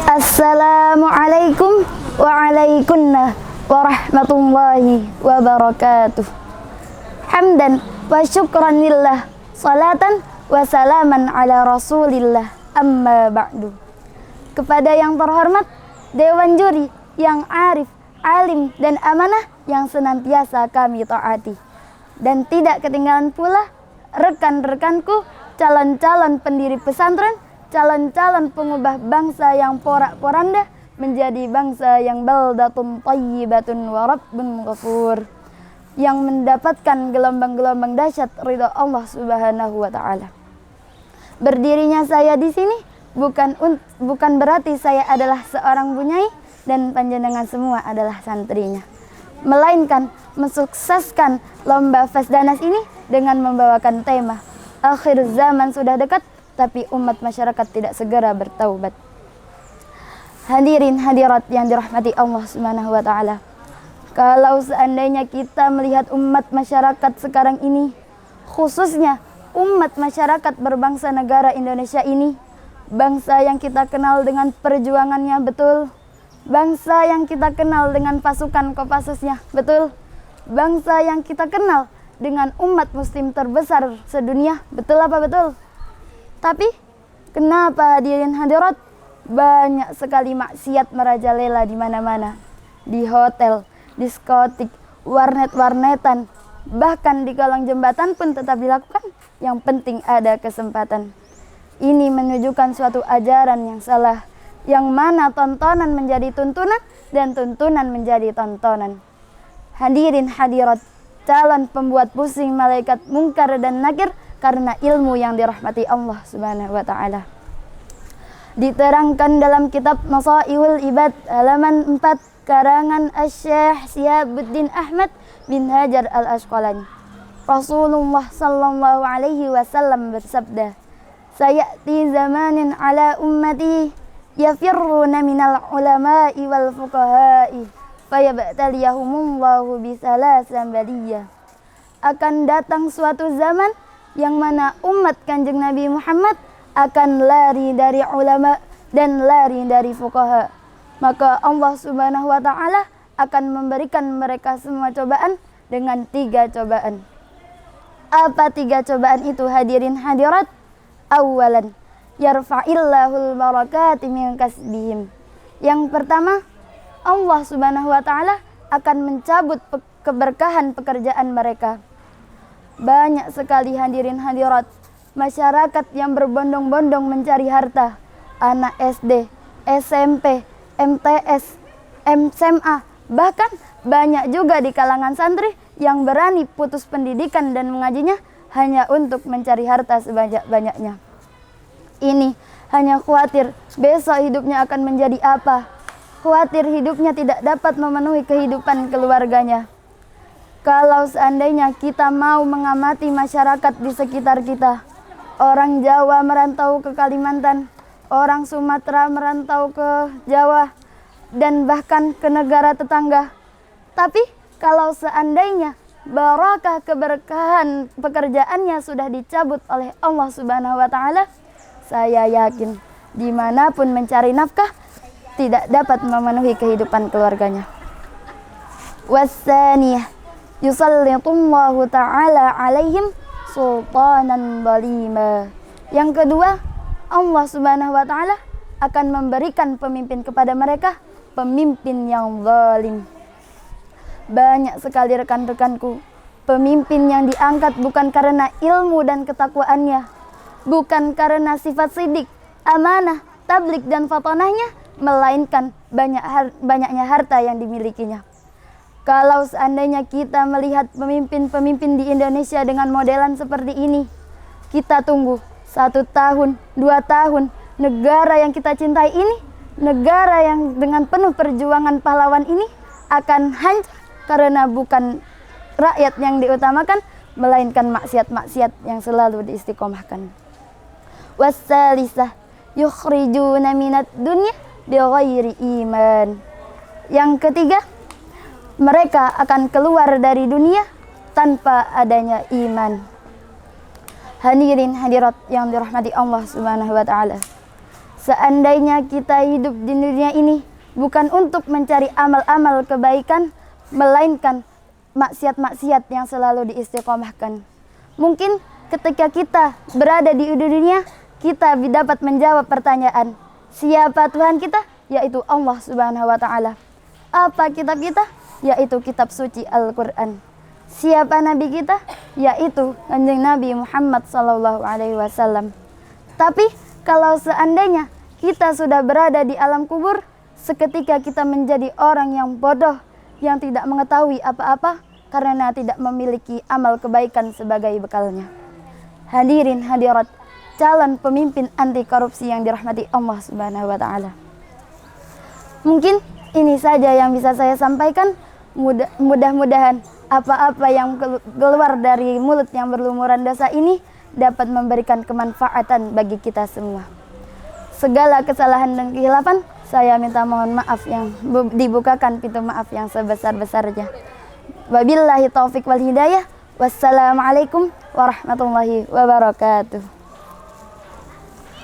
Assalamualaikum warahmatullahi wabarakatuh. Hamdan wa syukran lillah, salatan wa salaman ala rasulillah, amma ba'du. Kepada yang terhormat Dewan Juri yang arif, alim dan amanah yang senantiasa kami taati. Dan tidak ketinggalan pula rekan-rekanku, calon-calon pendiri pesantren, calon-calon pengubah bangsa yang porak-poranda menjadi bangsa yang baldatun thayyibatun wa rabbun ghafur, yang mendapatkan gelombang-gelombang dahsyat ridha Allah Subhanahu wa taala. Berdirinya saya di sini bukan berarti saya adalah seorang bunyai dan panjenengan semua adalah santrinya, melainkan mensukseskan lomba Fasdanas ini dengan membawakan tema akhir zaman sudah dekat, tapi umat masyarakat tidak segera bertaubat. Hadirin hadirat yang dirahmati Allah Subhanahu wa taala. Kalau seandainya kita melihat umat masyarakat sekarang ini, khususnya umat masyarakat berbangsa negara Indonesia ini, bangsa yang kita kenal dengan perjuangannya betul, bangsa yang kita kenal dengan pasukan Kopassusnya betul, bangsa yang kita kenal dengan umat muslim terbesar sedunia, betul apa betul? Tapi kenapa hadirin hadirat banyak sekali maksiat merajalela di mana-mana, di hotel, diskotik, warnet-warnetan, bahkan di kolong jembatan pun tetap dilakukan. Yang penting ada kesempatan. Ini menunjukkan suatu ajaran yang salah, yang mana tontonan menjadi tuntunan dan tuntunan menjadi tontonan. Hadirin hadirat, calon pembuat pusing malaikat mungkar dan nakir karena ilmu yang dirahmati Allah Subhanahu wa taala. Diterangkan dalam kitab Nasaihul Ibad halaman 4 karangan Asy-Syaikh Syihabuddin Ahmad bin Hajar Al-Asqalani. Rasulullah sallallahu alaihi wasallam bersabda, "Sayati zamanin ala ummati yafirruna minal ulama'i wal fuqaha'i fayabtaliyahumullahu bisalasan baliyah." Akan datang suatu zaman yang mana umat Kanjeng Nabi Muhammad akan lari dari ulama dan lari dari fuqaha. Maka Allah Subhanahu wa taala akan memberikan mereka semua cobaan dengan 3 cobaan. Apa 3 cobaan itu hadirin hadirat? Awalan, yarfa'illahul barakati min kasbihim. Yang pertama, Allah Subhanahu wa taala akan mencabut keberkahan pekerjaan mereka. Banyak sekali hadirin hadirat masyarakat yang berbondong-bondong mencari harta, anak SD, SMP, MTS, SMA, bahkan banyak juga di kalangan santri yang berani putus pendidikan dan mengajinya hanya untuk mencari harta sebanyak-banyaknya. Ini hanya khawatir besok hidupnya akan menjadi apa, khawatir hidupnya tidak dapat memenuhi kehidupan keluarganya. Kalau seandainya kita mau mengamati masyarakat di sekitar kita, orang Jawa merantau ke Kalimantan, orang Sumatera merantau ke Jawa, dan bahkan ke negara tetangga. Tapi kalau seandainya barakah keberkahan pekerjaannya sudah dicabut oleh Allah Subhanahu wa taala, saya yakin dimanapun mencari nafkah tidak dapat memenuhi kehidupan keluarganya. Wassaniyah, yusallitullahu ta'ala alaihim sultanan zalima. Yang kedua, Allah Subhanahu wa taala akan memberikan pemimpin kepada mereka, pemimpin yang zalim. Banyak sekali rekan-rekanku, pemimpin yang diangkat bukan karena ilmu dan ketakwaannya, bukan karena sifat sidik, amanah, tablik dan fatonahnya, melainkan banyaknya harta yang dimilikinya. Kalau seandainya kita melihat pemimpin-pemimpin di Indonesia dengan modelan seperti ini, kita tunggu 1 tahun, 2 tahun, negara yang kita cintai ini, negara yang dengan penuh perjuangan pahlawan ini akan hancur karena bukan rakyat yang diutamakan, melainkan maksiat-maksiat yang selalu diistiqomahkan. Wassalisah, yukhrijuna minad dunya bighairi iman. Yang ketiga, mereka akan keluar dari dunia tanpa adanya iman. Hadirin hadirat yang dirahmati Allah Subhanahu wa taala. Seandainya kita hidup di dunia ini bukan untuk mencari amal-amal kebaikan, melainkan maksiat-maksiat yang selalu diistiqomahkan. Mungkin ketika kita berada di dunia, kita dapat menjawab pertanyaan, siapa Tuhan kita? Yaitu Allah Subhanahu wa Ta'ala. Apa kitab kita? Yaitu kitab suci Al-Quran. Siapa Nabi kita? Yaitu Kanjeng Nabi Muhammad SAW. Tapi kalau seandainya kita sudah berada di alam kubur, seketika kita menjadi orang yang bodoh, yang tidak mengetahui apa-apa karena tidak memiliki amal kebaikan sebagai bekalnya. Hadirin hadirat, calon pemimpin anti korupsi yang dirahmati Allah Subhanahu wa Ta'ala. Mungkin ini saja yang bisa saya sampaikan. Mudah-mudahan apa-apa yang keluar dari mulut yang berlumuran dosa ini dapat memberikan kemanfaatan bagi kita semua. Segala kesalahan dan kehilafan saya minta mohon maaf, yang dibukakan pintu maaf yang sebesar-besarnya. Wabillahi taufik wal hidayah. Wassalamualaikum warahmatullahi wabarakatuh.